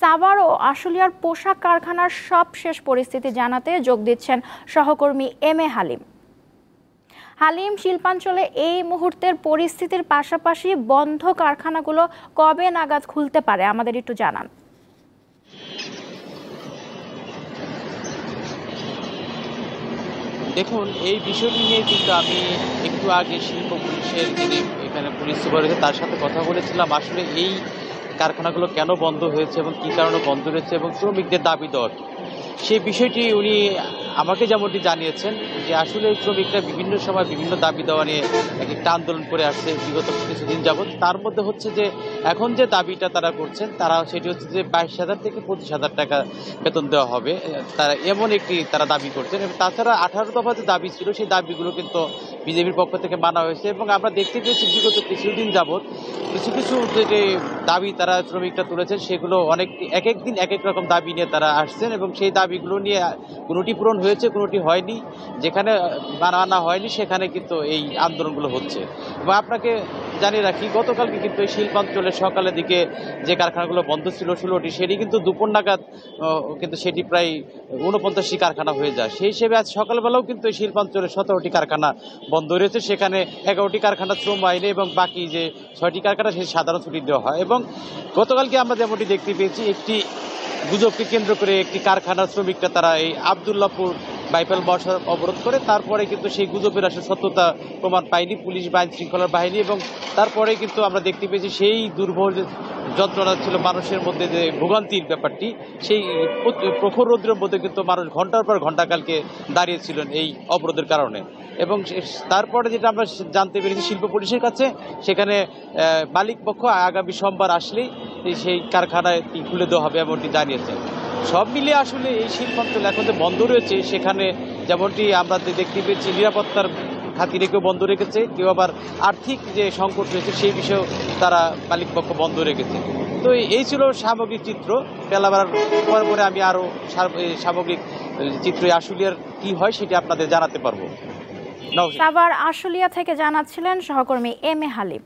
সাভার ও আশুলিয়ার পোশাক কারখানার সবশেষ পরিস্থিতি জানাতে যোগ দিচ্ছেন সহকর্মী এম এ হালিম। হালিম, শিল্পাঞ্চলে এই মুহূর্তের পরিস্থিতির পাশাপাশি বন্ধ কারখানাগুলো কবে নাগাদ খুলতে পারে আমাদের একটু জানান। দেখুন, এই বিষয়টি নিয়ে কিন্তু আমি একটু আগে শিল্প পুলিশের যিনি এখানে পুলিশ সুপার রয়েছে তার সাথে কথা বলেছিলাম। আসলে এই কারখানাগুলো কেন বন্ধ হয়েছে এবং কী কারণে বন্ধ রয়েছে এবং শ্রমিকদের দাবি দেওয়া কী, সেই বিষয়টি উনি আমাকে যেমনটি জানিয়েছেন যে আসলে শ্রমিকরা বিভিন্ন সময় বিভিন্ন দাবি দেওয়া নিয়ে এক একটা আন্দোলন করে আসছে বিগত কিছুদিন যাবৎ। তার মধ্যে হচ্ছে যে এখন যে দাবিটা তারা করছেন তারা সেটি হচ্ছে যে 22,000 থেকে 25,000 টাকা বেতন দেওয়া হবে। তারা এমন একটি তারা দাবি করছেন এবং তাছাড়া 18 দফা যে দাবি ছিল সেই দাবিগুলো কিন্তু বিজেপির পক্ষ থেকে মানা হয়েছে এবং আমরা দেখতে পেয়েছি বিগত কিছুদিন যাবৎ কিছু কিছু যে দাবি তারা শ্রমিকরা তুলেছেন সেগুলো অনেক এক এক দিন এক এক রকম দাবি নিয়ে তারা আসছেন এবং সেই দাবিগুলো নিয়ে কোনোটি পূরণ হয়েছে, কোনোটি হয়নি। যেখানে মানা হয়নি সেখানে কিন্তু এই আন্দোলনগুলো হচ্ছে। এবং আপনাকে জানিয়ে রাখি, গতকালকে কিন্তু এই শিল্পাঞ্চলের সকালের দিকে যে কারখানাগুলো বন্ধ ছিল 16টি, সেটি কিন্তু দুপুর নাগাদ কিন্তু সেটি প্রায় 49টি কারখানা হয়ে যায়। সেই হিসেবে আজ সকালবেলাও কিন্তু এই শিল্পাঞ্চলের 17টি কারখানা বন্ধ রয়েছে। সেখানে 11টি কারখানা শ্রম আইনে এবং বাকি যে 6টি কারখানা সেই সাধারণ ছুটি দেওয়া হয়। এবং গতকালকে আমরা যেমনটি দেখতে পেয়েছি একটি গুজবকে কেন্দ্র করে একটি কারখানার শ্রমিকরা তারা এই আবদুল্লাপুর বাইপাল মহাসড়ক অবরোধ করে, তারপরে কিন্তু সেই গুজবের আসলে সত্যতা প্রমাণ পায়নি পুলিশ বা আইন শৃঙ্খলার বাহিনী। এবং তারপরে কিন্তু আমরা দেখতে পেয়েছি সেই দুর্ভোগ যন্ত্রণা ছিল মানুষের মধ্যে, যে ভোগান্তির ব্যাপারটি, সেই প্রখর রৌদ্রের মধ্যে কিন্তু মানুষ ঘন্টার পর ঘন্টা কালকে দাঁড়িয়েছিলেন এই অবরোধের কারণে। এবং তারপরে যেটা আমরা জানতে পেরেছি শিল্প পুলিশের কাছে, সেখানে মালিক পক্ষ আগামী সোমবার আসলেই সেই কারখানায় খুলে দেওয়া হবে এমনটি জানিয়েছে। সব মিলিয়ে আসলে এই শিল্পাঞ্চল এখন যে বন্ধ রয়েছে সেখানে যেমনটি আমরা দেখতে পেয়েছি নিরাপত্তার খাতিরে কেউ বন্ধ রেখেছে, কেউ আবার আর্থিক যে সংকট রয়েছে সেই বিষয়েও তারা মালিক পক্ষ বন্ধ রেখেছে। তো এই ছিল সামগ্রিক চিত্র। বেলাবার পরে পরে আমি আরও সামগ্রিক চিত্র আশুলিয়ার কি হয় সেটি আপনাদের জানাতে পারবো। সাভার আশুলিয়া থেকে জানাচ্ছিলেন সহকর্মী এম এ হালিম।